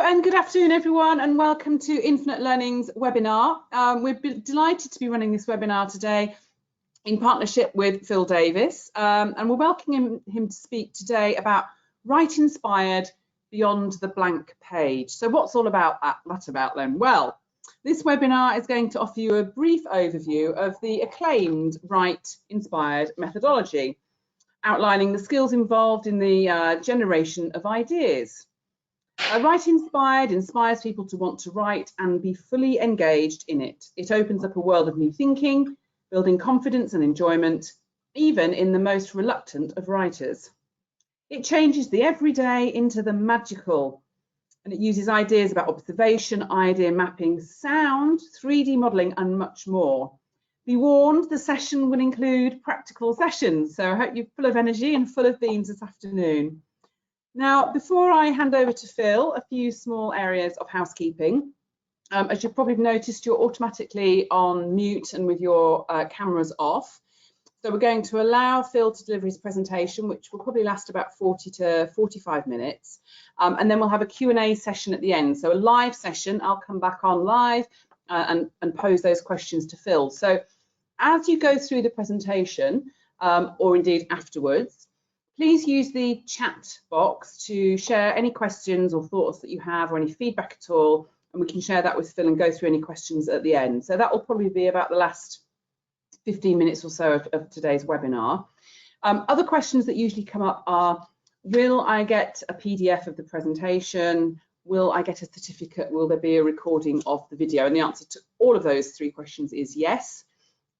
and good afternoon everyone, and welcome to Infinite Learning's webinar. We're delighted to be running this webinar today in partnership with Phil Davis, and we're welcoming him to speak today about Write Inspired Beyond the Blank Page. So what's all about that about then? Well, this webinar is going to offer you a brief overview of the acclaimed Write Inspired methodology, outlining the skills involved in the generation of ideas. Write Inspired inspires people to want to write and be fully engaged in it. It opens up a world of new thinking, building confidence and enjoyment, even in the most reluctant of writers. It changes the everyday into the magical, and it uses ideas about observation, idea mapping, sound, 3D modelling, and much more. Be warned, the session will include practical sessions, so I hope you're full of energy and full of beans this afternoon. Now, before I hand over to Phil, a few small areas of housekeeping. As you've probably noticed, you're automatically on mute and with your cameras off. So we're going to allow Phil to deliver his presentation, which will probably last about 40 to 45 minutes. And then we'll have a Q&A session at the end. So a live session, I'll come back on live and pose those questions to Phil. So as you go through the presentation, or indeed afterwards, please use the chat box to share any questions or thoughts that you have or any feedback at all, and we can share that with Phil and go through any questions at the end. So that will probably be about the last 15 minutes or so of today's webinar. Other questions that usually come up are, will I get a PDF of the presentation? Will I get a certificate? Will there be a recording of the video? And the answer to all of those three questions is yes.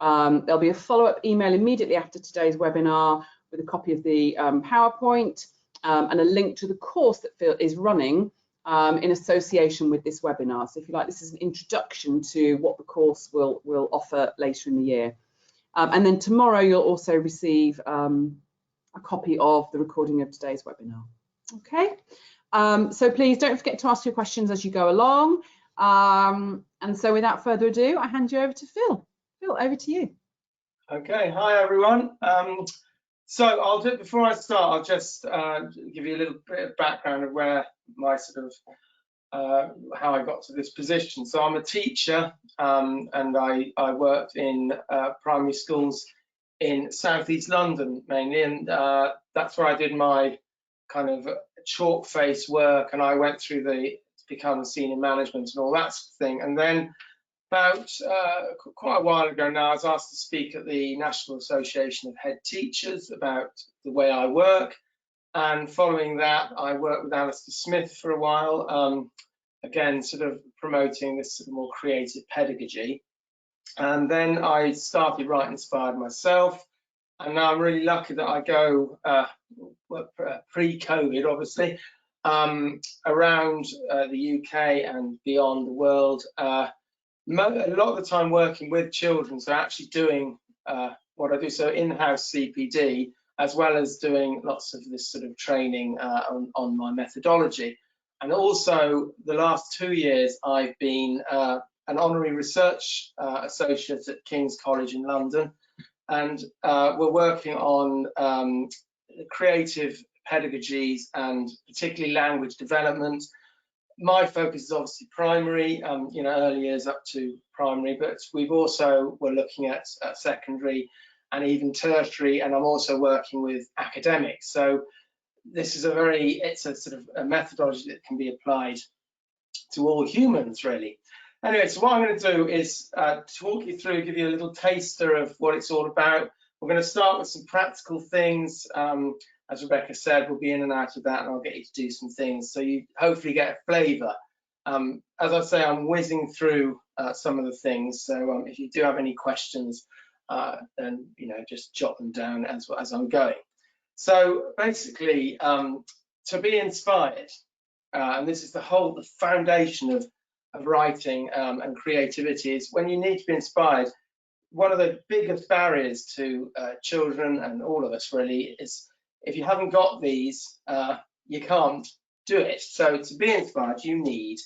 There'll be a follow-up email immediately after today's webinar with a copy of the PowerPoint and a link to the course that Phil is running in association with this webinar. So if you like, this is an introduction to what the course will offer later in the year. And then tomorrow you'll also receive a copy of the recording of today's webinar. Okay, so please don't forget to ask your questions as you go along. And so without further ado, I hand you over to Phil. Phil, over to you. Okay, hi everyone. So I'll do, before I start, I'll just give you a little bit of background of where my sort of how I got to this position. So I'm a teacher, and I worked in primary schools in southeast London mainly, and that's where I did my kind of chalk face work, and I went through to become senior management and all that sort of thing. And then about quite a while ago now, I was asked to speak at the National Association of Head Teachers about the way I work. And following that, I worked with Alistair Smith for a while, again, sort of promoting this sort of more creative pedagogy. And then I started Write Inspired myself. And now I'm really lucky that I go, pre-COVID, obviously, around the UK and beyond the world, a lot of the time working with children, so actually doing what I do, so in-house CPD, as well as doing lots of this sort of training on my methodology. And also the last 2 years I've been an honorary research associate at King's College in London, and we're working on creative pedagogies and particularly language development. My focus is obviously primary, you know, early years up to primary, but we're looking at secondary and even tertiary, and I'm also working with academics. So this is it's a sort of a methodology that can be applied to all humans, really. Anyway, so what I'm going to do is talk you through, give you a little taster of what it's all about. We're going to start with some practical things. As Rebecca said, we'll be in and out of that, and I'll get you to do some things so you hopefully get a flavour. As I say, I'm whizzing through some of the things, so if you do have any questions, then just jot them down as I'm going. So basically, to be inspired, and this is the foundation of writing and creativity, is when you need to be inspired. One of the biggest barriers to children and all of us really is, if you haven't got these, you can't do it. So to be inspired, you need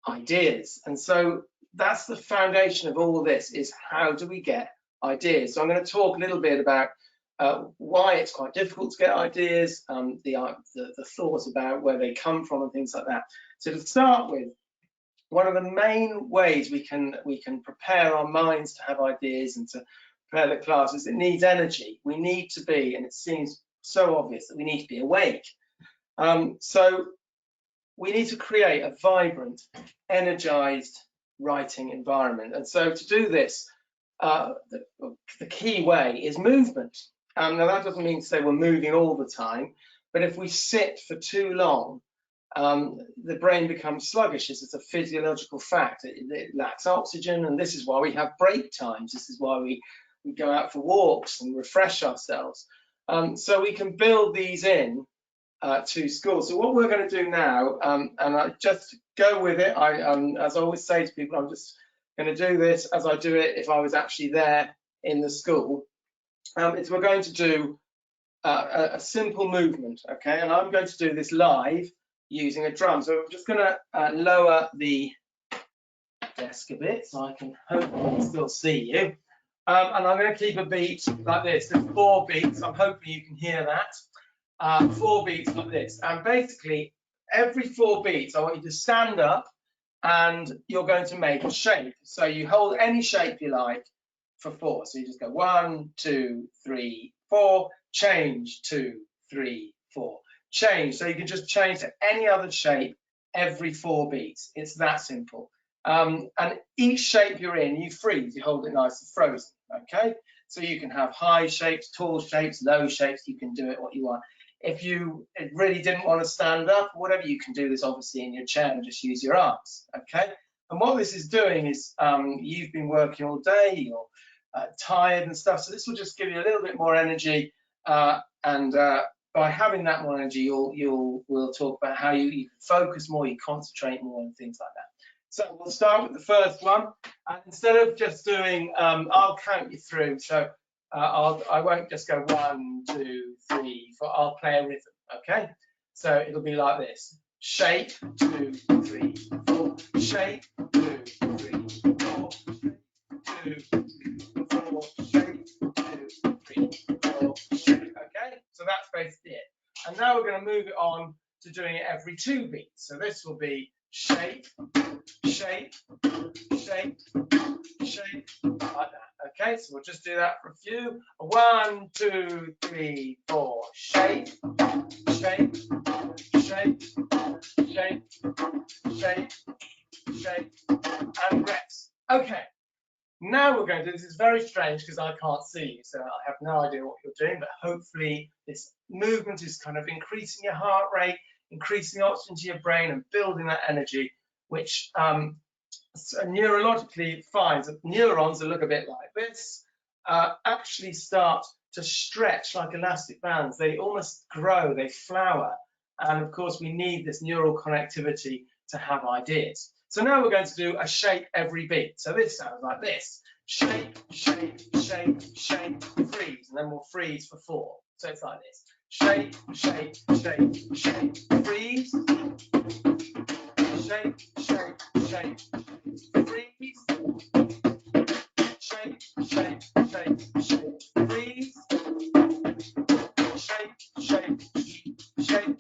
ideas. And so that's the foundation of all of this, is how do we get ideas? So I'm going to talk a little bit about why it's quite difficult to get ideas, the thoughts about where they come from and things like that. So to start with, one of the main ways we can prepare our minds to have ideas and to prepare the class is it needs energy. We need to be, and it seems so obvious that we need to be awake. So we need to create a vibrant, energized writing environment. And so to do this, the key way is movement. Now that doesn't mean to say we're moving all the time, but if we sit for too long, the brain becomes sluggish. This is a physiological fact. It lacks oxygen, and this is why we have break times. This is why we go out for walks and refresh ourselves. So we can build these in to school. So what we're going to do now, and I just go with it. As I always say to people, I'm just going to do this as I do it if I was actually there in the school. We're going to do a simple movement, okay? And I'm going to do this live using a drum. So I'm just going to lower the desk a bit so I can hopefully still see you. And I'm going to keep a beat like this. There's 4 beats. I'm hoping you can hear that. 4 beats like this. And basically, every 4 beats, I want you to stand up and you're going to make a shape. So you hold any shape you like for 4. So you just go 1, 2, 3, 4, change, 2, 3, 4, change. So you can just change to any other shape every 4 beats. It's that simple. And each shape you're in, you freeze, you hold it nice and frozen, okay? So you can have high shapes, tall shapes, low shapes, you can do it what you want. If you really didn't want to stand up, whatever, you can do this obviously in your chair and just use your arms, okay? And what this is doing is you've been working all day, you're tired and stuff, so this will just give you a little bit more energy, and by having that more energy, we'll talk about how you can focus more, you concentrate more and things like that. So we'll start with the first one, and instead of just doing, I'll count you through. So I won't just go 1, 2, 3, 4. I'll play a rhythm, okay? So it'll be like this: shape, 2, 3, 4. Shape, 2, 3, 4. Shape, 2, 3, 4. Shape, 2, 3, 4. Shape. Okay? So that's basically it. And now we're going to move it on to doing it every 2 beats. So this will be shape, shape, shape, shape, like that. Okay, so we'll just do that for a few. 1, 2, 3, 4. Shape, shape, shape, shape, shape, shape, and rest. Okay, now we're going to do this. Is very strange because I can't see you, so I have no idea what you're doing, but hopefully this movement is kind of increasing your heart rate, increasing oxygen to your brain and building that energy, which neurologically finds that neurons that look a bit like this actually start to stretch like elastic bands. They almost grow, they flower. And of course, we need this neural connectivity to have ideas. So now we're going to do a shape every beat. So this sounds like this: shape, shape, shape, shape, freeze. And then we'll freeze for 4. So it's like this: shape, shape, shape, shape, freeze. Shape, shape, shape, freeze. Shape, shape, shape, shape, freeze. Shape, shape, shape.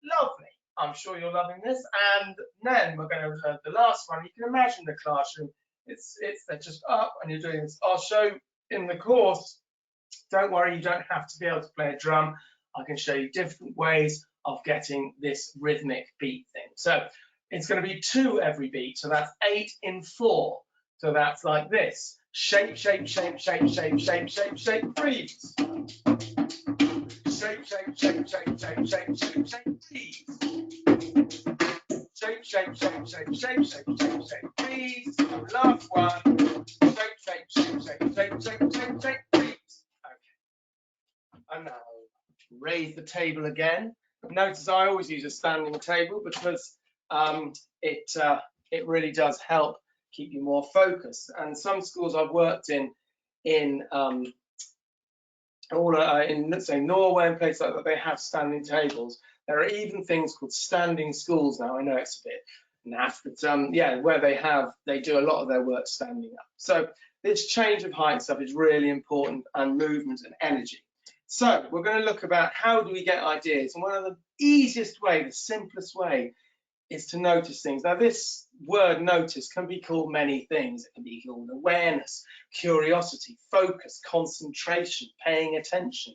Lovely. I'm sure you're loving this. And then we're going to learn the last one. You can imagine the classroom. They're just up and you're doing this. I'll show in the course. Don't worry, you don't have to be able to play a drum. I can show you different ways of getting this rhythmic beat thing. So it's going to be 2 every beat. So that's 8 in 4. So that's like this: shape, shape, shape, shape, shape, shape, shape, shape, freeze. Shape, shape, shape, shape, shape, shape, shape, shape, freeze. Shape, shape, shape, shape, shape, shape, shape, shape, freeze. Last one: shape, shape, shape, shape, shape, shape, shape, shape, freeze. Okay. And now raise the table again. Notice I always use a standing table because it really does help keep you more focused. And some schools I've worked in let's say Norway and places like that, they have standing tables. There are even things called standing schools now. I know it's a bit naff, but yeah, where they do a lot of their work standing up. So this change of height stuff is really important, and movement and energy. So we're going to look about how do we get ideas, and one of the easiest way, the simplest way, is to notice things. Now, this word notice can be called many things. It can be called awareness, curiosity, focus, concentration, paying attention,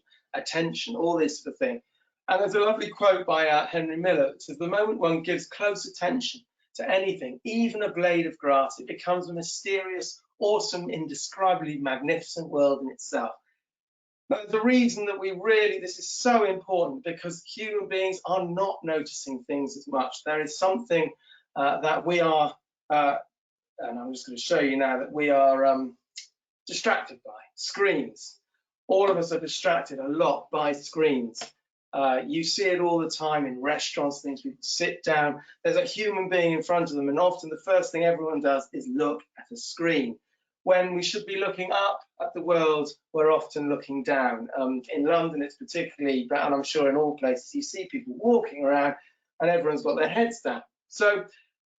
all this sort of thing. And there's a lovely quote by Henry Miller that says, the moment one gives close attention to anything, even a blade of grass, it becomes a mysterious, awesome, indescribably magnificent world in itself. But the reason that this is so important, because human beings are not noticing things as much. There is something that we are, and I'm just going to show you now, that we are distracted by screens. All of us are distracted a lot by screens. You see it all the time in restaurants, things people sit down, there's a human being in front of them, and often the first thing everyone does is look at a screen. When we should be looking up at the world, we're often looking down. In London, it's particularly bad, and I'm sure in all places, you see people walking around and everyone's got their heads down. So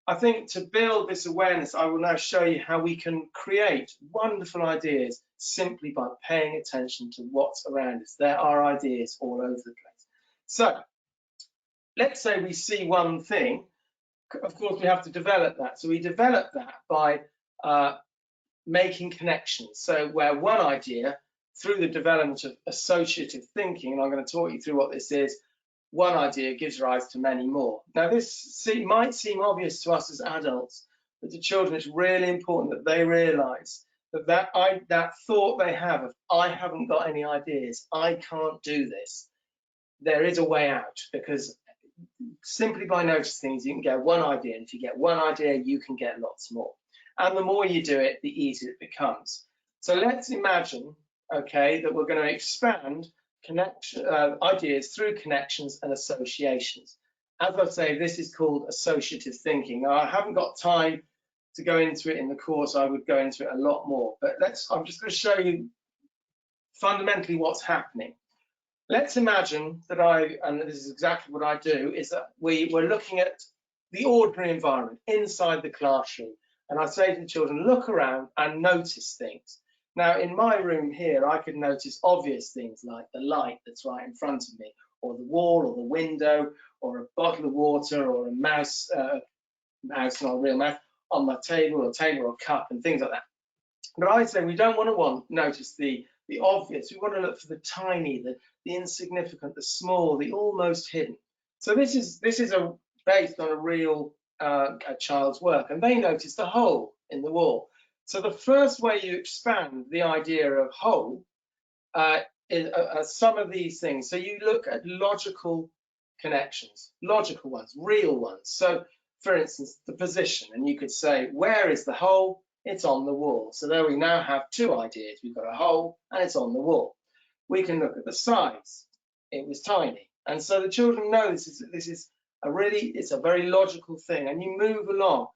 I think to build this awareness, I will now show you how we can create wonderful ideas simply by paying attention to what's around us. There are ideas all over the place. So let's say we see one thing. Of course, we have to develop that. So we develop that by making connections. So where one idea, through the development of associative thinking, and I'm going to talk you through what this is, one idea gives rise to many more. Now, this might seem obvious to us as adults, but to children, it's really important that they realize that thought they have of, I haven't got any ideas, I can't do this. There is a way out, because simply by noticing things, you can get one idea, and if you get one idea, you can get lots more. And the more you do it, the easier it becomes. So let's imagine, okay, that we're going to expand ideas through connections and associations. As I say, this is called associative thinking. Now, I haven't got time to go into it in the course. I would go into it a lot more, but I'm just going to show you fundamentally what's happening. Let's imagine that and this is exactly what I do, is that we're looking at the ordinary environment inside the classroom. And I say to the children, look around and notice things. Now, in my room here, I could notice obvious things like the light that's right in front of me, or the wall, or the window, or a bottle of water, or a mouse, not a real mouse, on my table, or cup, and things like that. But I say we don't want to notice the obvious. We want to look for the tiny, the insignificant, the small, the almost hidden. So this is based on a real a child's work, and they noticed a hole in the wall. So the first way you expand the idea of hole is some of these things. So you look at logical connections, logical ones, real ones. So for instance, the position, and you could say, where is the hole? It's on the wall. So there we now have two ideas. We've got a hole and it's on the wall. We can look at the size. It was tiny. And so the children know this is it's a very logical thing. And you move along.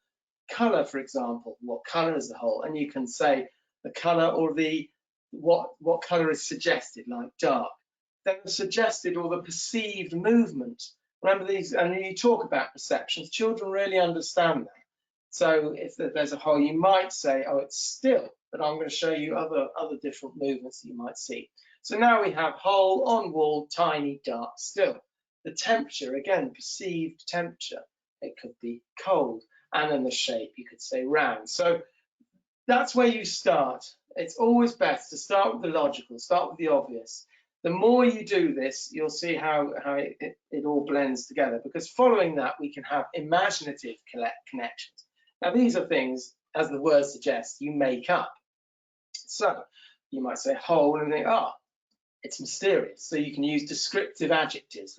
Color, for example, what color is the hole? And you can say the color or what color is suggested, like dark. Then the suggested or the perceived movement. Remember these, and you talk about perceptions. Children really understand that. So if there's a hole, you might say, oh, it's still, but I'm going to show you other different movements that you might see. So now we have hole, on wall, tiny, dark, still. The temperature, again, perceived temperature. It could be cold. And then the shape, you could say round. So that's where you start. It's always best to start with the logical, start with the obvious. The more you do this, you'll see how it all blends together, because following that, we can have imaginative connections. Now, these are things, as the word suggests, you make up. So you might say hole and think, it's mysterious. So you can use descriptive adjectives,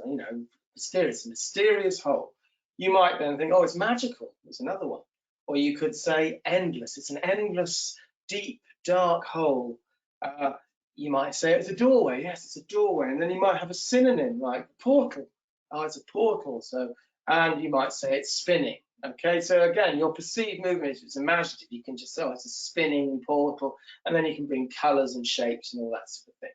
mysterious, mysterious hole. You might then think, it's magical. There's another one. Or you could say endless. It's an endless, deep, dark hole. You might say it's a doorway. Yes, it's a doorway. And then you might have a synonym like portal. It's a portal. And you might say it's spinning. Okay, so again, your perceived movement, if it's imaginative, you can just say, it's a spinning portal. And then you can bring colors and shapes and all that sort of thing.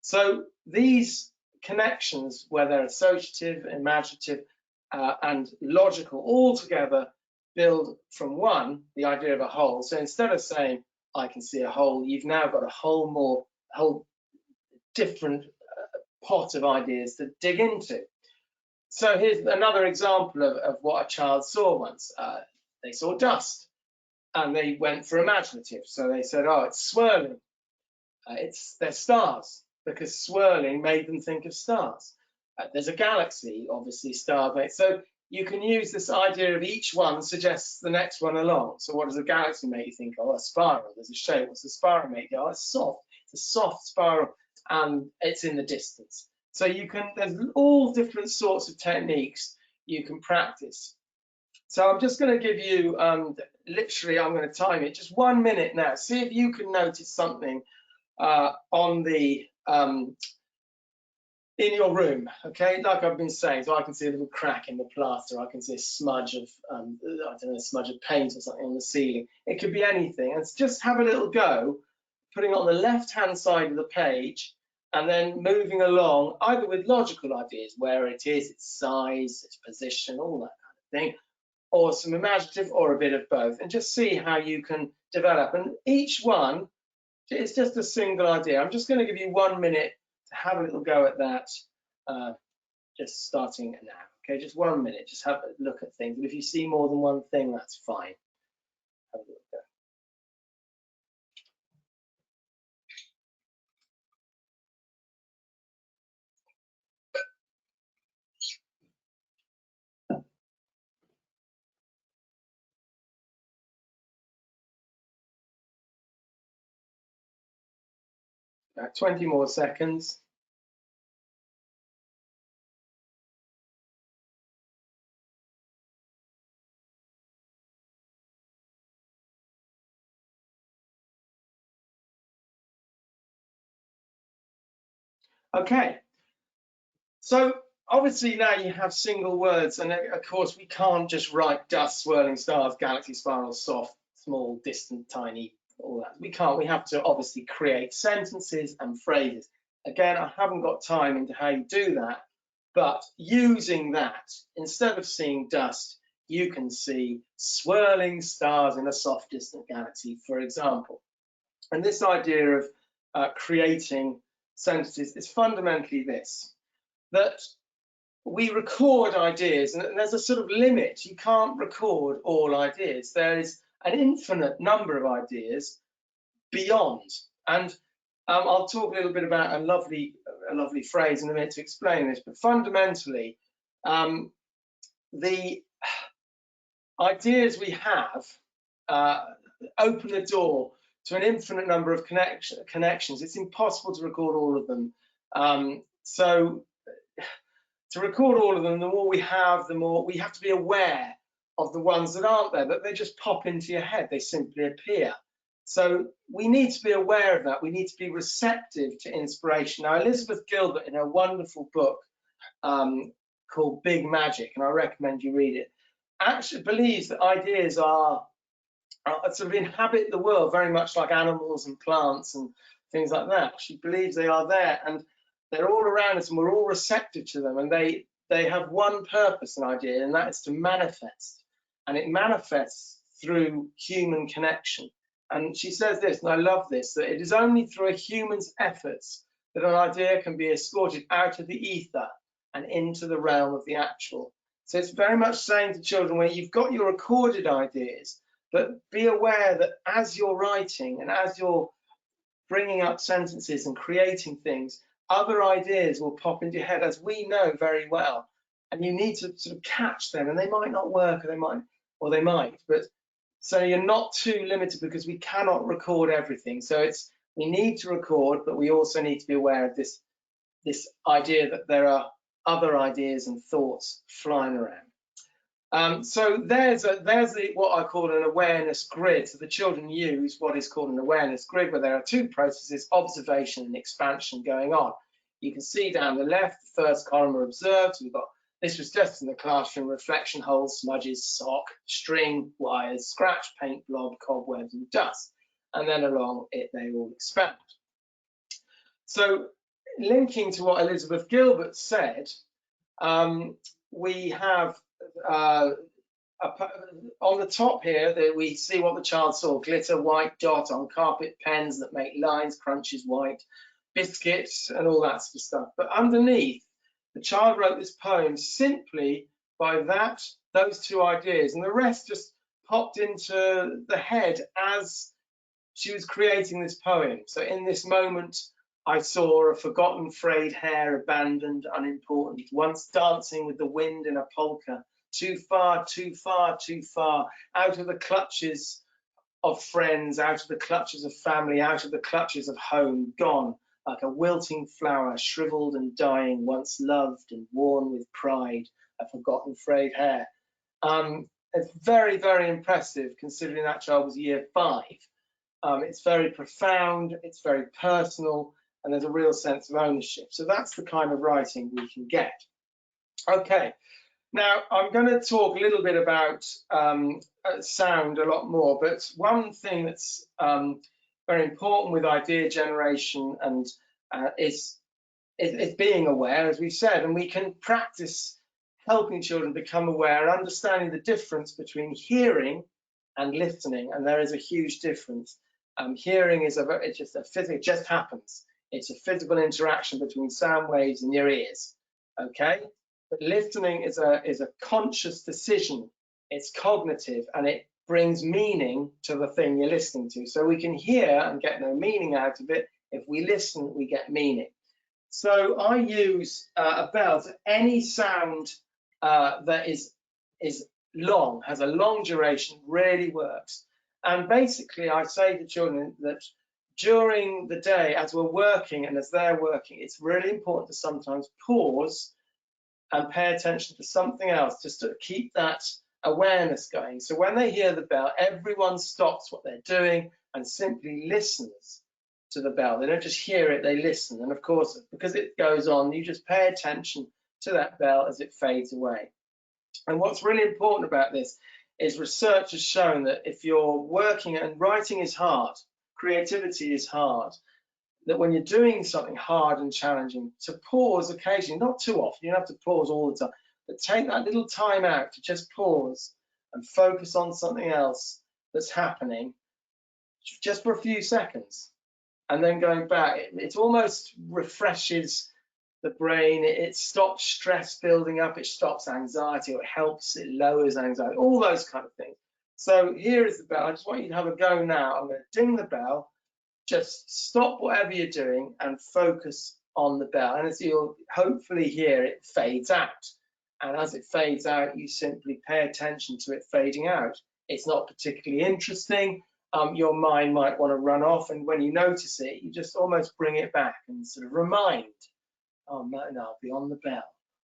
So these connections, where they're associative, imaginative, and logical all together, build from one, the idea of a whole. So instead of saying, I can see a hole, you've now got a whole different pot of ideas to dig into. So here's another example of what a child saw once. They saw dust and they went for imaginative. So they said, oh, it's swirling. They're stars, because swirling made them think of stars. There's a galaxy, obviously stars make. So you can use this idea of each one suggests the next one along. So what does a galaxy make you think of? Oh, a spiral. There's a shape. What's a spiral make? Oh, it's soft. It's a soft spiral, and it's in the distance. So you can, there's all different sorts of techniques you can practice. So I'm just going to give you, literally, I'm going to time it, just 1 minute now. See if you can notice something on the in your room, okay? Like I've been saying, so I can see a little crack in the plaster. I can see a smudge of, I don't know, a smudge of paint or something on the ceiling. It could be anything. And just have a little go, putting it on the left-hand side of the page, and then moving along, either with logical ideas, where it is, its size, its position, all that kind of thing, or some imaginative, or a bit of both, and just see how you can develop. And each one, it's just a single idea. I'm just going to give you 1 minute to have a little go at that, just starting now. Okay, just 1 minute, just have a look at things. And if you see more than one thing, that's fine. Have a little go. About 20 more seconds. Okay, so obviously now you have single words, and of course we can't just write dust, swirling stars, galaxy, spiral, soft, small, distant, tiny, all that. We can't. We have to obviously create sentences and phrases. Again, I haven't got time into how you do that, but using that, instead of seeing dust, you can see swirling stars in a soft, distant galaxy, for example. And this idea of creating sentences is fundamentally this, that we record ideas, and there's a sort of limit. You can't record all ideas. There is an infinite number of ideas beyond. And I'll talk a little bit about a lovely phrase in a minute to explain this, but fundamentally, the ideas we have open the door to an infinite number of connections. It's impossible to record all of them. So to record all of them, the more we have, the more we have to be aware of the ones that aren't there, that they just pop into your head, they simply appear. So we need to be aware of that. We need to be receptive to inspiration. Now, Elizabeth Gilbert, in her wonderful book called Big Magic, and I recommend you read it, actually believes that ideas are sort of inhabit the world very much like animals and plants and things like that. She believes they are there, and they're all around us, and we're all receptive to them, and they have one purpose, an idea, and that is to manifest. And it manifests through human connection. And she says this, and I love this, that it is only through a human's efforts that an idea can be escorted out of the ether and into the realm of the actual. So it's very much saying to children, where you've got your recorded ideas, but be aware that as you're writing and as you're bringing up sentences and creating things, other ideas will pop into your head, as we know very well. And you need to sort of catch them, and they might not work, or they might, but so you're not too limited, because we cannot record everything. So we need to record, but we also need to be aware of this idea that there are other ideas and thoughts flying around. So there's what I call an awareness grid. So the children use what is called an awareness grid, where there are two processes, observation and expansion, going on. You can see down the left, the first column are observed. We've got, this was just in the classroom, reflection holes, smudges, sock, string, wires, scratch, paint, blob, cobwebs, and dust. And then along it, they all expand. So linking to what Elizabeth Gilbert said, we have on the top here that we see what the child saw: glitter, white dot on carpet, pens that make lines, crunches white, biscuits, and all that sort of stuff. But underneath, The child wrote this poem simply by those two ideas, and the rest just popped into the head as she was creating this poem. So in this moment, I saw a forgotten frayed hair, abandoned, unimportant, once dancing with the wind in a polka, too far, too far, too far, out of the clutches of friends, out of the clutches of family, out of the clutches of home, gone like a wilting flower, shriveled and dying, once loved and worn with pride, a forgotten frayed hair. It's very, very impressive considering that child was year 5. It's very profound, it's very personal, and there's a real sense of ownership. So that's the kind of writing we can get. Okay, now I'm going to talk a little bit about sound a lot more, but one thing that's very important with idea generation and is being aware, as we said, and we can practice helping children become aware, understanding the difference between hearing and listening, and there is a huge difference. Hearing is it's just a physical, it just happens. It's a physical interaction between sound waves in your ears, okay? But listening is a conscious decision. It's cognitive, and it brings meaning to the thing you're listening to. So we can hear and get no meaning out of it. If we listen, we get meaning. So I use a bell. So any sound that is long, has a long duration, really works. And basically, I say to children that during the day, as we're working and as they're working, it's really important to sometimes pause and pay attention to something else, just to keep that awareness going. So when they hear the bell, everyone stops what they're doing and simply listens to the bell. They don't just hear it, they listen. And of course, because it goes on, you just pay attention to that bell as it fades away. And what's really important about this is research has shown that if you're working, and writing is hard, creativity is hard, that when you're doing something hard and challenging, to pause occasionally, not too often, you don't have to pause all the time, but take that little time out to just pause and focus on something else that's happening just for a few seconds. And then going back, it almost refreshes the brain, it stops stress building up, it stops anxiety, or it helps, it lowers anxiety, all those kind of things. So here is the bell. I just want you to have a go now. I'm going to ding the bell. Just stop whatever you're doing and focus on the bell. And as you'll hopefully hear, it fades out. And as it fades out, you simply pay attention to it fading out. It's not particularly interesting. Your mind might want to run off. And when you notice it, you just almost bring it back and sort of remind, oh, no, I'll be on the bell.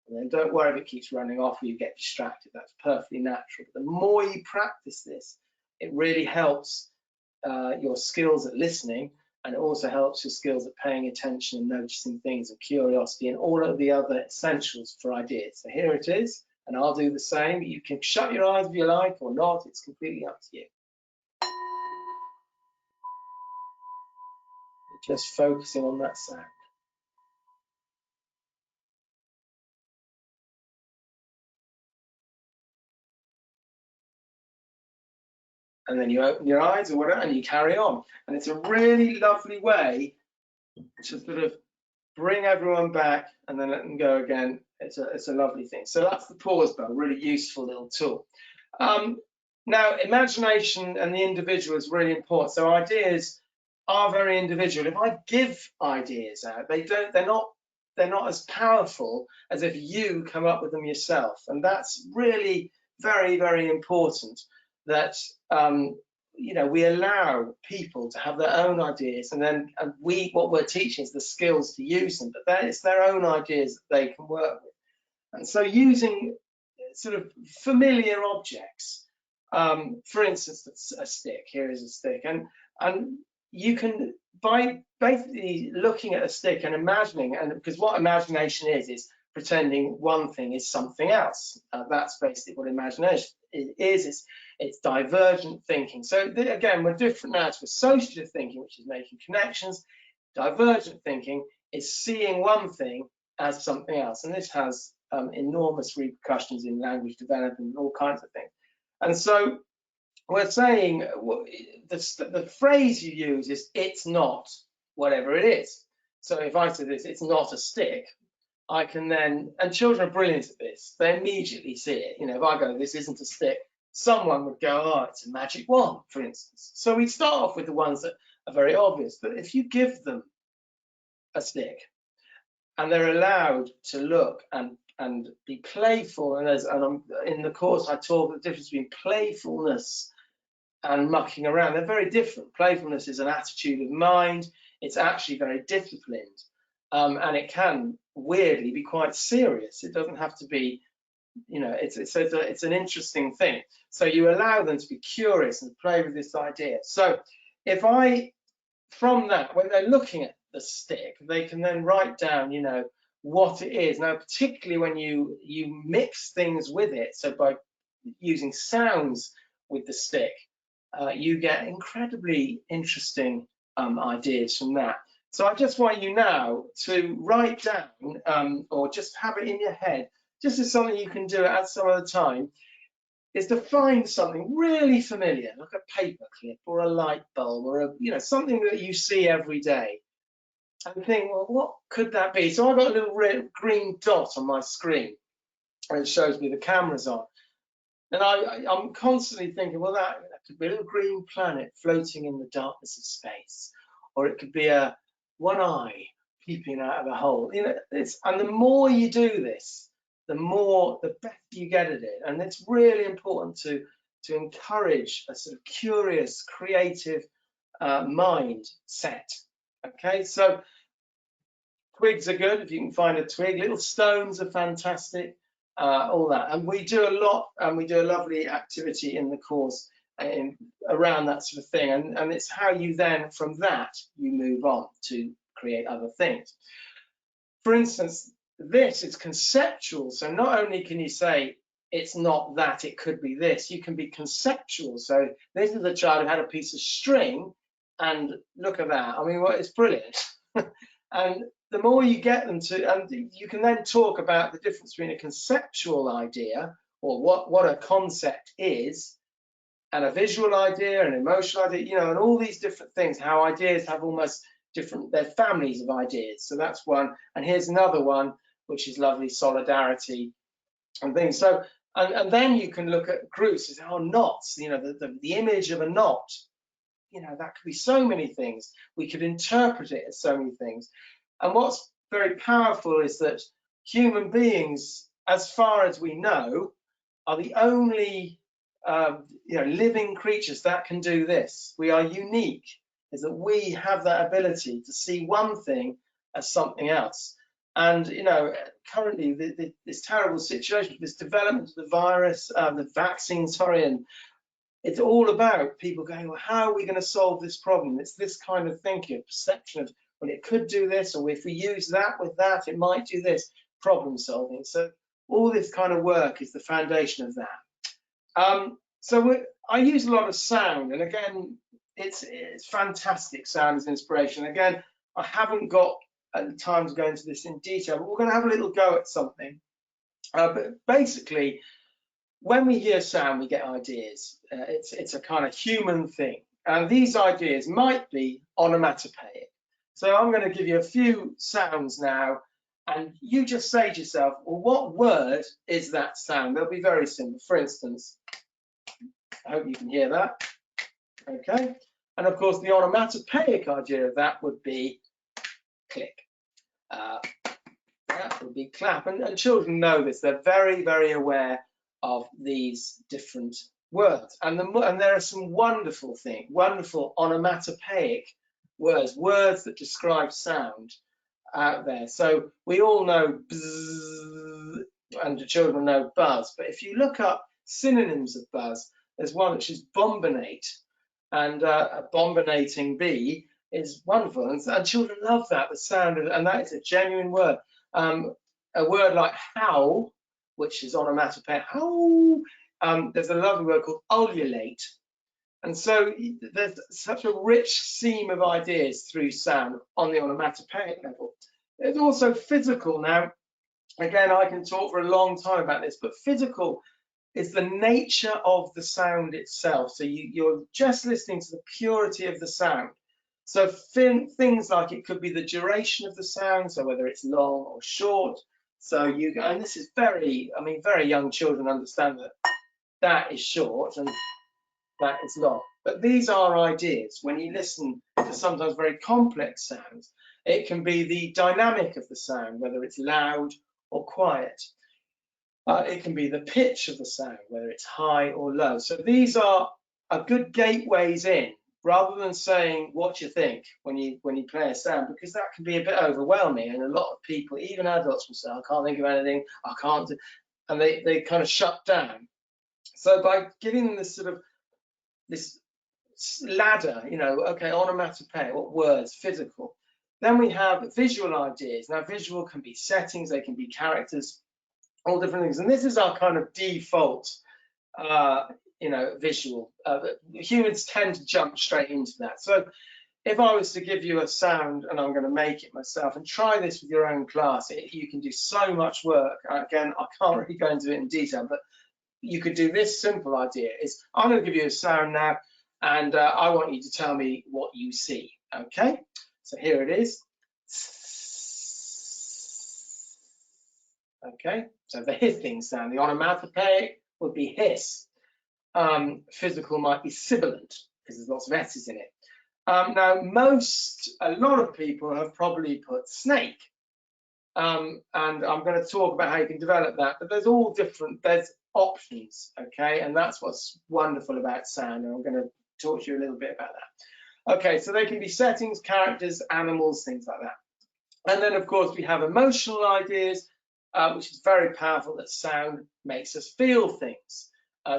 And then don't worry if it keeps running off or you get distracted. That's perfectly natural. But the more you practice this, it really helps your skills at listening, and it also helps your skills at paying attention and noticing things and curiosity and all of the other essentials for ideas. So here it is, and I'll do the same. You can shut your eyes if you like or not. It's completely up to you. Just focusing on that sound. And then you open your eyes or whatever, and you carry on. And it's a really lovely way to sort of bring everyone back and then let them go again. It's a lovely thing. So that's the pause bell, really useful little tool. Now, imagination and the individual is really important. So ideas are very individual. If I give ideas out, they're not as powerful as if you come up with them yourself. And that's really very, very important, that you know, we allow people to have their own ideas, and then what we're teaching is the skills to use them, but it's their own ideas that they can work with. And so using sort of familiar objects, for instance, a stick. Here is a stick, and you can, by basically looking at a stick and imagining, and because what imagination is pretending one thing is something else. That's basically what imagination is. It's divergent thinking. So again, we're different now to associative thinking, which is making connections. Divergent thinking is seeing one thing as something else, and this has enormous repercussions in language development and all kinds of things. And so we're saying the phrase you use is "it's not whatever it is." So if I say this, "it's not a stick," I can then, and children are brilliant at this, they immediately see it. You know, if I go, this isn't a stick, someone would go, oh, it's a magic wand, for instance. So we start off with the ones that are very obvious, but if you give them a stick and they're allowed to look and be playful, and in the course I talk the difference between playfulness and mucking around. They're very different. Playfulness is an attitude of mind. It's actually very disciplined, and it can weirdly be quite serious. It doesn't have to be, you know, it's an interesting thing. So you allow them to be curious and play with this idea. So if from that, when they're looking at the stick, they can then write down, you know, what it is. Now, particularly when you mix things with it, so by using sounds with the stick, you get incredibly interesting ideas from that. So I just want you now to write down, or just have it in your head, just as something you can do at some other time, is to find something really familiar, like a paperclip or a light bulb or something that you see every day, and think, well, what could that be? So I've got a little red, green dot on my screen, and it shows me the camera's on. And I'm constantly thinking, well, that could be a little green planet floating in the darkness of space, or it could be one eye peeping out of a hole. You know, and the more you do this, the better you get at it. And it's really important to encourage a sort of curious, creative mindset. Okay, so twigs are good if you can find a twig. Little stones are fantastic. All that, and we do a lot, and we do a lovely activity in the course around that sort of thing, and it's how you then from that you move on to create other things. For instance, this is conceptual, so not only can you say it's not that, it could be this, you can be conceptual. So this is a child who had a piece of string, and look at that, I mean, well, it's brilliant. And the more you get them to, and you can then talk about the difference between a conceptual idea, or what a concept is, and a visual idea, an emotional idea, you know, and all these different things, how ideas have almost different, they're families of ideas. So that's one. And here's another one, which is lovely, solidarity and things. So, and then you can look at groups, as knots, you know, the image of a knot, you know, that could be so many things. We could interpret it as so many things. And what's very powerful is that human beings, as far as we know, are the only living creatures that can do this. We are unique, is that we have that ability to see one thing as something else. And you know, currently this terrible situation, this development of the virus, the vaccine, and it's all about people going, well, how are we going to solve this problem? It's this kind of thinking, perception of, well, it could do this, or if we use that with that, it might do this, problem solving. So all this kind of work is the foundation of that. I use a lot of sound, and again, it's fantastic sound as inspiration. Again, I haven't got time to go into this in detail, but we're going to have a little go at something. But basically, when we hear sound, we get ideas. It's a kind of human thing, and these ideas might be onomatopoeic. So I'm going to give you a few sounds now, and you just say to yourself, well, what word is that sound? They'll be very simple. For instance, I hope you can hear that. Okay, and of course the onomatopoeic idea of that would be click. That would be clap, and children know this. They're very, very aware of these different words, and there are some wonderful onomatopoeic words that describe sound out there. So we all know buzz, and the children know buzz, but if you look up synonyms of buzz, there's one which is bombinate, and a bombinating bee is wonderful, and children love that, the sound of, and that is a genuine word. A word like howl, which is onomatopoeic, howl, there's a lovely word called ululate. And so there's such a rich seam of ideas through sound on the onomatopoeic level. There's also physical. Now, again, I can talk for a long time about this, but physical is the nature of the sound itself. So you're just listening to the purity of the sound. So things like, it could be the duration of the sound, so whether it's long or short, So and this is very, I mean, very young children understand that that is short and that is long. But these are ideas. When you listen to sometimes very complex sounds, it can be the dynamic of the sound, whether it's loud or quiet. It can be the pitch of the sound, whether it's high or low. So these are good gateways in, rather than saying what you think when you play a sound, because that can be a bit overwhelming. And a lot of people, even adults, will say, I can't think of anything, I can't do, and they kind of shut down. So by giving them this sort of this ladder, you know, okay, onomatopoeia, what words, physical. Then we have visual ideas. Now, visual can be settings, they can be characters, all different things. And this is our kind of default, you know, visual. Humans tend to jump straight into that. So if I was to give you a sound, and I'm going to make it myself, and try this with your own class, you can do so much work. Again, I can't really go into it in detail, but you could do this simple idea. Is I'm going to give you a sound now, and I want you to tell me what you see. Okay, so here it is. Okay, so the hissing sound. The onomatopoeic would be hiss. Physical might be sibilant, because there's lots of S's in it. Now, a lot of people have probably put snake. And I'm going to talk about how you can develop that, but there's all different, there's options, okay? And that's what's wonderful about sound, and I'm going to talk to you a little bit about that. Okay, so they can be settings, characters, animals, things like that. And then, of course, we have emotional ideas, which is very powerful, that sound makes us feel things.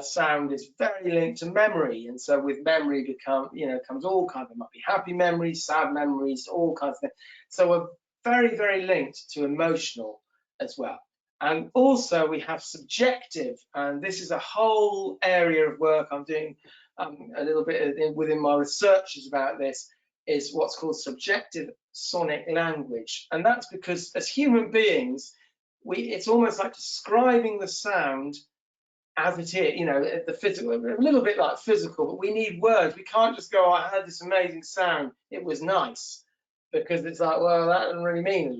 Sound is very linked to memory, and so with memory comes all kinds of, might be happy memories, sad memories, all kinds of things. So we're very, very linked to emotional as well. And also we have subjective, and this is a whole area of work I'm doing a little bit within my researches about this, is what's called subjective sonic language. And that's because as human beings, it's almost like describing the sound as it is, you know, the physical, a little bit like physical, but we need words. We can't just go, I heard this amazing sound, it was nice, because it's like, well, that doesn't really mean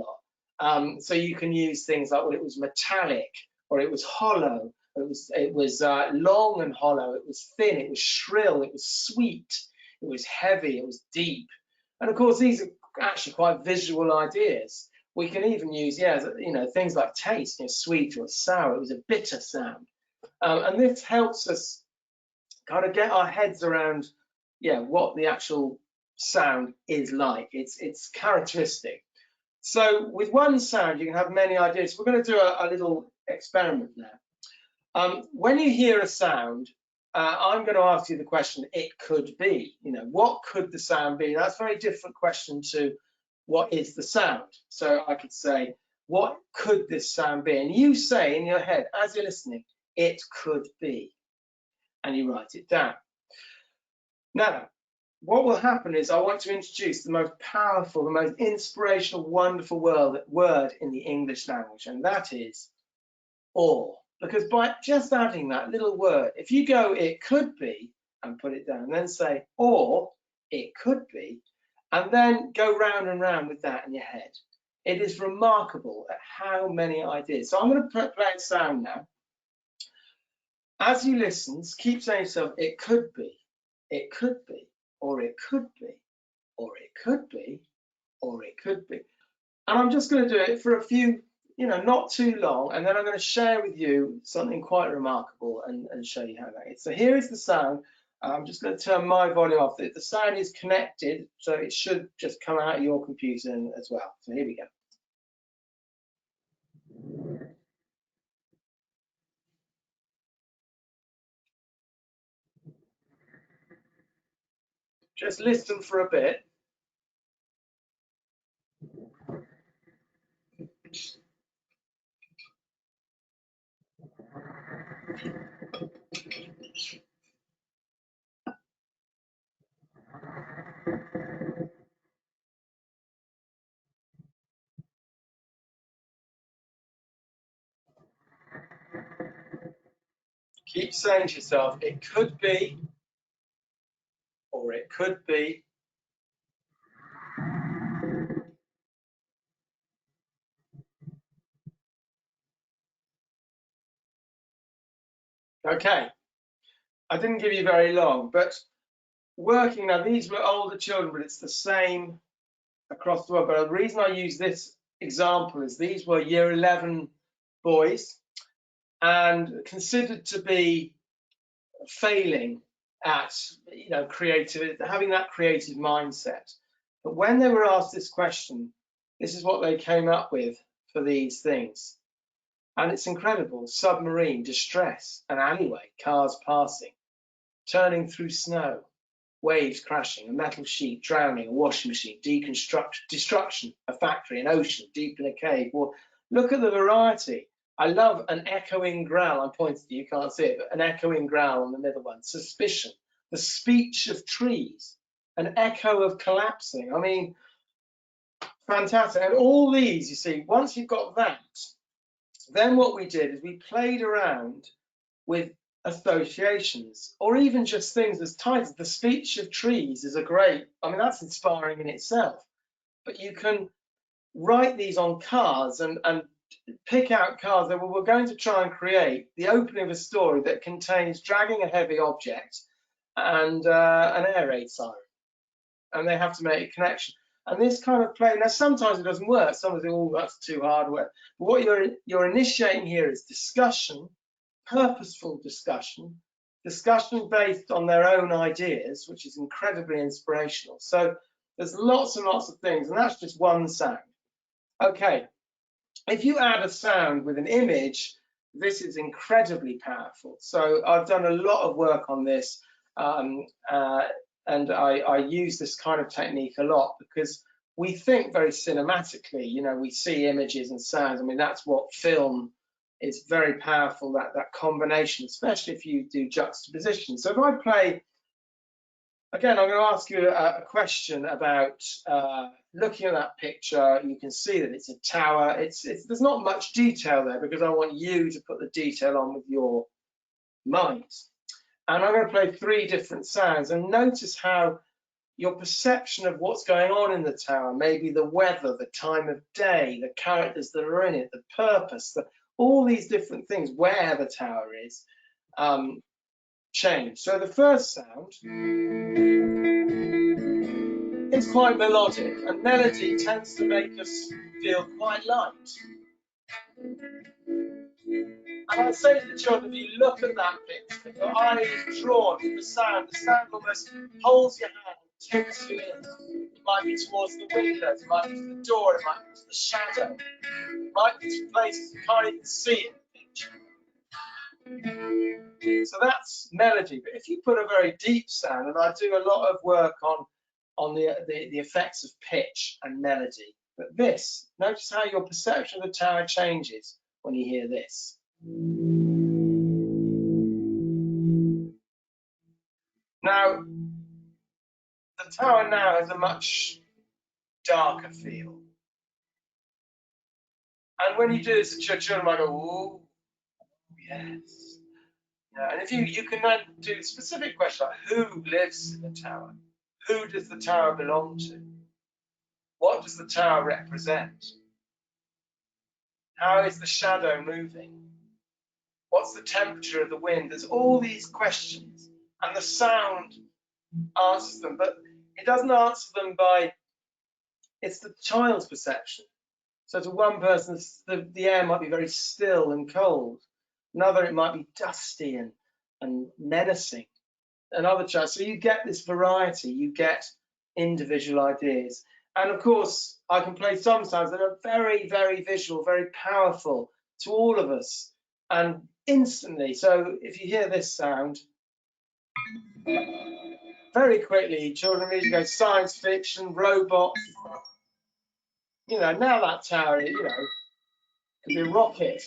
a lot. So you can use things like, well, it was metallic, or it was hollow, it was long and hollow, it was thin, it was shrill, it was sweet, it was heavy, it was deep. And of course, these are actually quite visual ideas. We can even use, you know, things like taste, you know, sweet or sour. It was a bitter sound. And this helps us kind of get our heads around, what the actual sound is like. It's characteristic. So with one sound, you can have many ideas. We're going to do a little experiment now. When you hear a sound, I'm going to ask you the question, it could be. You know, what could the sound be? That's a very different question to what is the sound. So I could say, what could this sound be? And you say in your head, as you're listening, it could be, and you write it down. Now, what will happen is I want to introduce the most powerful, the most inspirational, wonderful word in the English language, and that is or. Because by just adding that little word, if you go, it could be, and put it down, and then say, or, it could be, and then go round and round with that in your head, it is remarkable at how many ideas. So I'm going to play a sound now. As you listen, keep saying to yourself, it could be, or it could be, or it could be, or it could be. And I'm just going to do it for a few, not too long, and then I'm going to share with you something quite remarkable and show you how that is. So here is the sound. I'm just going to turn my volume off. The sound is connected, so it should just come out of your computer as well. So here we go. Just listen for a bit. Keep saying to yourself, it could be, or it could be, Okay, I didn't give you very long, but working now, these were older children, but it's the same across the world. But the reason I use this example is these were year 11 boys and considered to be failing at, creative, having that creative mindset. But when they were asked this question, this is what they came up with for these things. And it's incredible: submarine, distress, an alleyway, cars passing, turning through snow, waves crashing, a metal sheet drowning, a washing machine, destruction, a factory, an ocean, deep in a cave. Well, look at the variety. I love an echoing growl. I'm pointing to you, can't see it, but an echoing growl on the middle one. Suspicion, the speech of trees, an echo of collapsing. I mean, fantastic. And all these, you see, once you've got that, then what we did is we played around with associations, or even just things as titles. The speech of trees is a great, I mean, that's inspiring in itself. But you can write these on cards and pick out cards that we're going to try and create the opening of a story that contains dragging a heavy object and an air raid siren. And they have to make a connection. And this kind of play, now sometimes it doesn't work. Sometimes, oh, that's too hard. But what you're initiating here is discussion, purposeful discussion based on their own ideas, which is incredibly inspirational. So there's lots and lots of things, and that's just one sound. Okay, if you add a sound with an image, this is incredibly powerful. So I've done a lot of work on this, and I use this kind of technique a lot because we think very cinematically. We see images and sounds. I mean, that's what film is, very powerful, that combination, especially if you do juxtaposition. So if I play, again, I'm going to ask you a question about looking at that picture. You can see that it's a tower. There's not much detail there because I want you to put the detail on with your minds. And I'm going to play 3 different sounds, and notice how your perception of what's going on in the tower, maybe the weather, the time of day, the characters that are in it, the purpose, all these different things, where the tower is, change. So the first sound is quite melodic, and melody tends to make us feel quite light. And I say to the children, if you look at that picture, your eye is drawn to the sound almost holds your hand, takes you in. It might be towards the windows, it might be to the door, it might be to the shadow, it might be to places you can't even see in the picture. So that's melody. But if you put a very deep sound, and I do a lot of work on the effects of pitch and melody, but this, notice how your perception of the tower changes when you hear this. Now, the tower now has a much darker feel. And when you do this, the children might go, oh, yes. And if you can then do specific questions like, who lives in the tower? Who does the tower belong to? What does the tower represent? How is the shadow moving? What's the temperature of the wind? There's all these questions, and the sound answers them, but it doesn't answer them by, it's the child's perception. So to one person, the air might be very still and cold. Another, it might be dusty and menacing. Another child, so you get this variety, you get individual ideas. And of course, I can play some sounds that are very, very visual, very powerful to all of us, and instantly. So if you hear this sound, very quickly, children immediately go science fiction, robots. Now that tower, could be a rocket.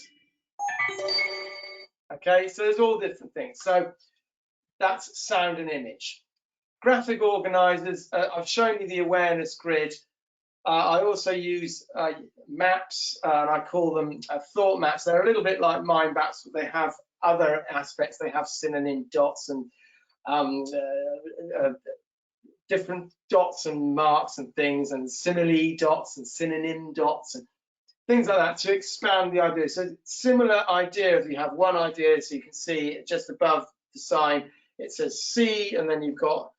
Okay, so there's all different things. So that's sound and image. Graphic organizers, I've shown you the awareness grid. I also use maps, and I call them thought maps. They're a little bit like mind maps, but they have other aspects. They have synonym dots and different dots and marks and things, and simile dots and synonym dots. And things like that to expand the idea. So similar idea, if you have one idea, so you can see just above the sign, it says C, and then you've got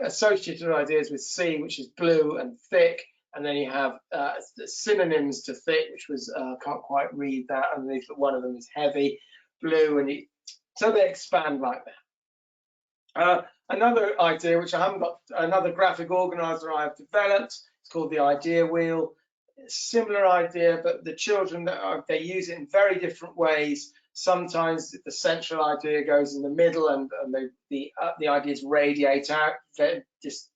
associated ideas with C, which is blue and thick, and then you have synonyms to thick, which was, can't quite read that underneath, but one of them is heavy, blue, and so they expand like that. Another idea, which I haven't got, another graphic organizer I've developed, it's called the idea wheel. Similar idea, but the children, they use it in very different ways. Sometimes the central idea goes in the middle, and the ideas radiate out, just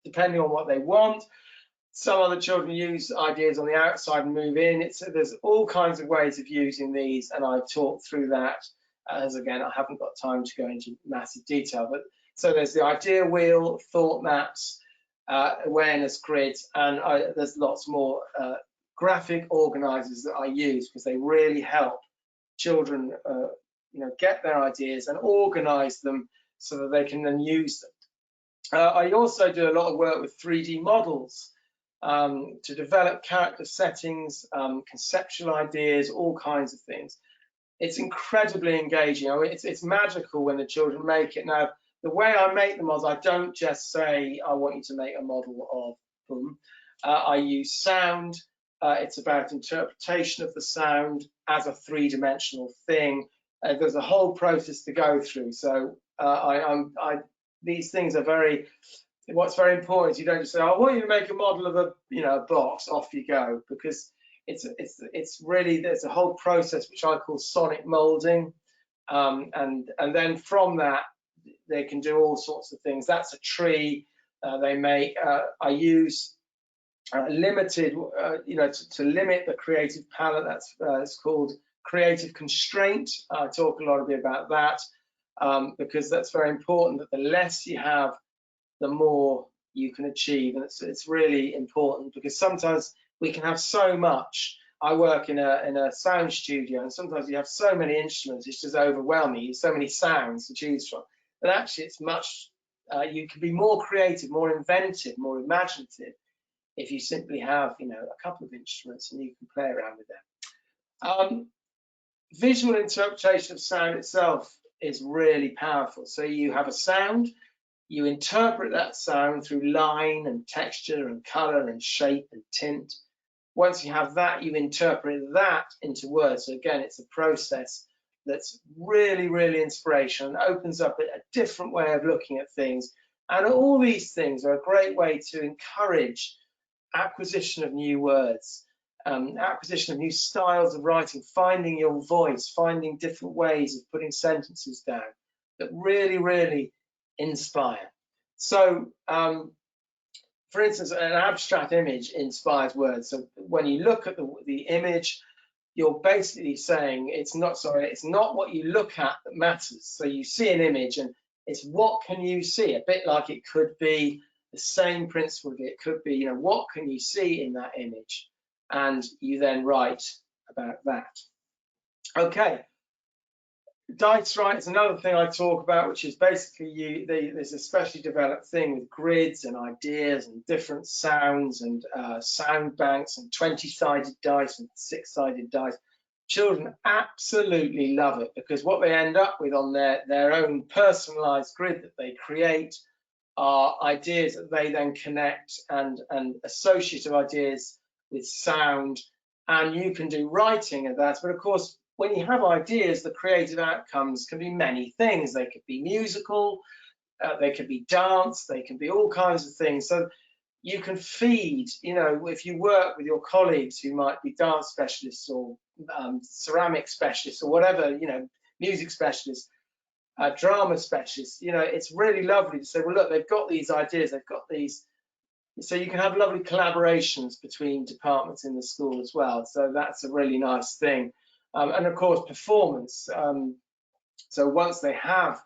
depending on what they want. Some other children use ideas on the outside and move in. There's all kinds of ways of using these, and I've talked through that. As again, I haven't got time to go into massive detail, but so there's the idea wheel, thought maps, awareness grids, and there's lots more graphic organizers that I use because they really help children get their ideas and organize them so that they can then use them. I also do a lot of work with 3D models to develop character settings, conceptual ideas, all kinds of things. It's incredibly engaging. I mean, it's magical when the children make it. Now, the way I make the models, I don't just say, I want you to make a model of them. I use sound. It's about interpretation of the sound as a three-dimensional thing. There's a whole process to go through. So these things are what's very important is you don't just say, I want you to make a model of a box, off you go, because it's really, there's a whole process which I call sonic molding, and then from that they can do all sorts of things. That's a tree they make. I use limited, to limit the creative palette. That's it's called creative constraint. I talk a lot about that because that's very important. That the less you have, the more you can achieve, and it's really important because sometimes we can have so much. I work in a sound studio, and sometimes you have so many instruments, it's just overwhelming. So many sounds to choose from. But actually, it's much. You can be more creative, more inventive, more imaginative if you simply have, a couple of instruments and you can play around with them. Visual interpretation of sound itself is really powerful. So you have a sound. You interpret that sound through line and texture and color and shape and tint. Once you have that, you interpret that into words. So again, it's a process that's really, really inspirational and opens up a different way of looking at things. And all these things are a great way to encourage acquisition of new words, acquisition of new styles of writing, finding your voice, finding different ways of putting sentences down that really, really inspire. So, for instance, an abstract image inspires words. So when you look at the image, you're basically saying it's not what you look at that matters. So you see an image and it's what can you see? A bit like it could be the same principle. It could be, what can you see in that image? And you then write about that. Okay. Dice write is another thing I talk about, which is basically there's a specially developed thing with grids and ideas and different sounds and sound banks and 20-sided dice and 6-sided dice. Children absolutely love it because what they end up with on their own personalized grid that they create are ideas that they then connect and associative ideas with sound. And you can do writing of that, but of course, when you have ideas, the creative outcomes can be many things. They could be musical, they could be dance, they can be all kinds of things. So you can feed, if you work with your colleagues who might be dance specialists or ceramic specialists or whatever, music specialists, drama specialists, it's really lovely to say, well, look, they've got these ideas, they've got these. So you can have lovely collaborations between departments in the school as well. So that's a really nice thing. And of course, performance. So once they have,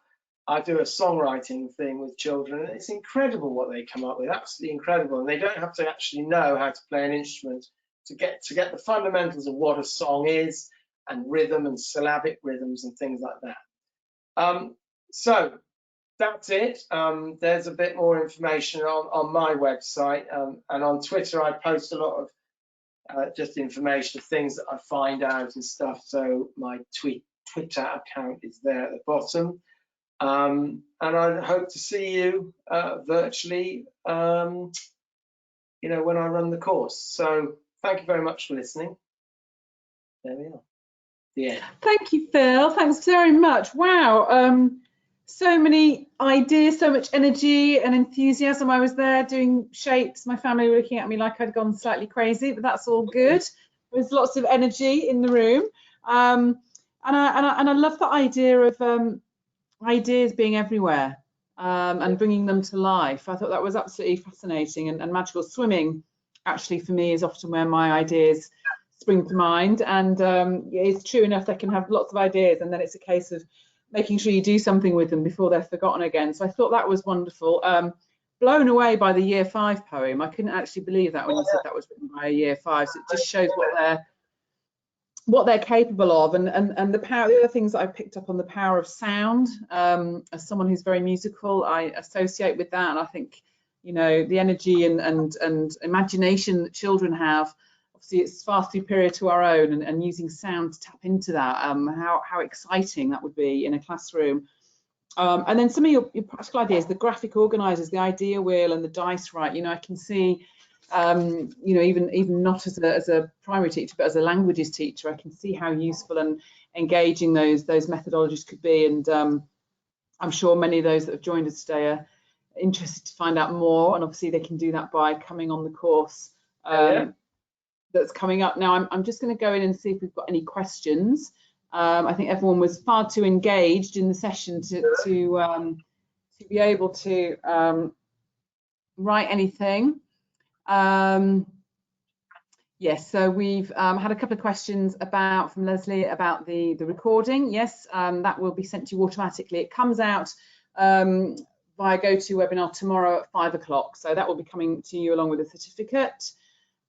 I do a songwriting thing with children, and it's incredible what they come up with, absolutely incredible. And they don't have to actually know how to play an instrument to get the fundamentals of what a song is, and rhythm and syllabic rhythms and things like that. So that's it. There's a bit more information on my website, and on Twitter I post a lot of just information of things that I find out and stuff. So my Twitter account is there at the bottom. And I hope to see you virtually, you know, when I run the course. So thank you very much for listening. There we are. The end. Thank you, Phil. Thanks very much. Wow. So many ideas, so much energy and enthusiasm. I was there doing shapes. My family were looking at me like I'd gone slightly crazy, but that's all good. There's lots of energy in the room. And I love the idea of ideas being everywhere and bringing them to life. I thought that was absolutely fascinating and magical. Swimming, actually, for me, is often where my ideas spring to mind. And it's true enough, they can have lots of ideas, and then it's a case of making sure you do something with them before they're forgotten again. So I thought that was wonderful. Blown away by the Year 5 poem. I couldn't actually believe that when you said that was written by a Year 5. So it just shows what they're capable of, and the power. The other things that I picked up on, the power of sound. As someone who's very musical, I associate with that, and I think, you know, the energy and imagination that children have, obviously it's far superior to our own, and using sound to tap into that, how exciting that would be in a classroom. And then some of your practical ideas, the graphic organisers, the idea wheel and the dice right. You know, I can see, you know, even not as a primary teacher, but as a languages teacher, I can see how useful and engaging those methodologies could be. And I'm sure many of those that have joined us today are interested to find out more. And obviously they can do that by coming on the course that's coming up. Now I'm just going to go in and see if we've got any questions. I think everyone was far too engaged in the session to be able to write anything. Yes, so we've had a couple of questions from Leslie about the recording. Yes, that will be sent to you automatically. It comes out via GoToWebinar tomorrow at 5 o'clock. So that will be coming to you along with a certificate.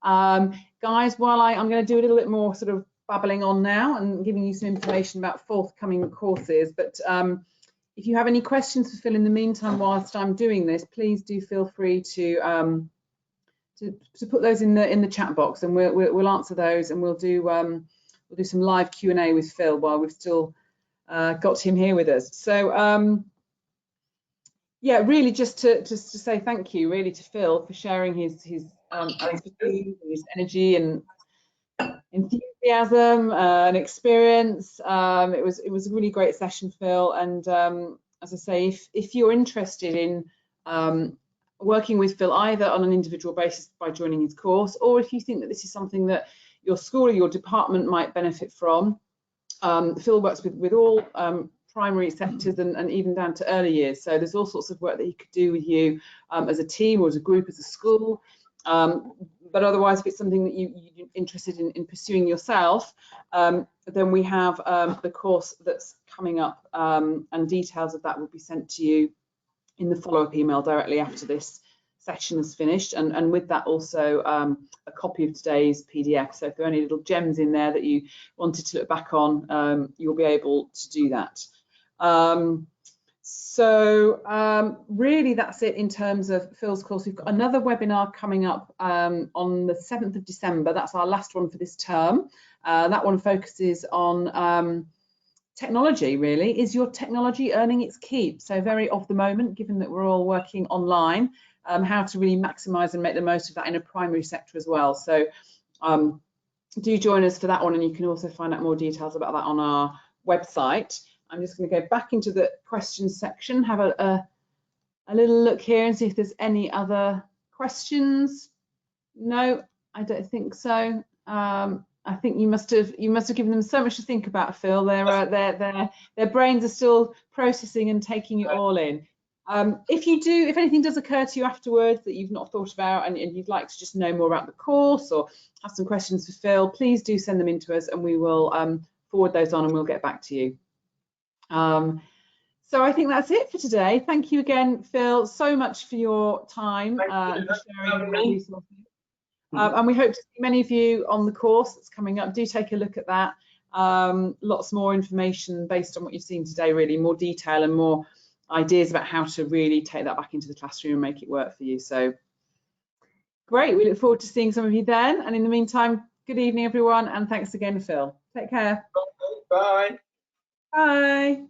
Guys, while I'm going to do a little bit more sort of babbling on now and giving you some information about forthcoming courses, but if you have any questions for Phil in the meantime whilst I'm doing this, please do feel free to put those in the chat box, and we'll answer those, and we'll do some live Q&A with Phil while we've still got him here with us. So yeah, really just to say thank you really to Phil for sharing his expertise, his energy and enthusiasm and experience. It was a really great session, Phil, and as I say, if you're interested in working with Phil either on an individual basis by joining his course, or if you think that this is something that your school or your department might benefit from, Phil works with all primary sectors and even down to early years. So there's all sorts of work that he could do with you as a team or as a group, as a school. But otherwise, if it's something that you're interested in pursuing yourself, then we have the course that's coming up, and details of that will be sent to you in the follow-up email directly after this session is finished, and with that also a copy of today's PDF. So if there are any little gems in there that you wanted to look back on, you'll be able to do that. Really that's it in terms of Phil's course. We've got another webinar coming up on the 7th of December. That's our last one for this term. That one focuses on technology, really. Is your technology earning its keep? So very of the moment, given that we're all working online, how to really maximise and make the most of that in a primary sector as well. So do join us for that one, and you can also find out more details about that on our website. I'm just going to go back into the questions section, have a little look here and see if there's any other questions. No, I don't think so. I think you must have given them so much to think about, Phil. Their brains are still processing and taking it all in. If anything does occur to you afterwards that you've not thought about and you'd like to just know more about the course or have some questions for Phil, please do send them in to us, and we will forward those on and we'll get back to you. So I think that's it for today. Thank you again, Phil, so much for your time and for sharing your resources. And we hope to see many of you on the course that's coming up. Do take a look at that. Lots more information based on what you've seen today, really, more detail and more ideas about how to really take that back into the classroom and make it work for you. So great, we look forward to seeing some of you then. And in the meantime, Good evening, everyone, and thanks again, Phil. Take care. Bye. Bye.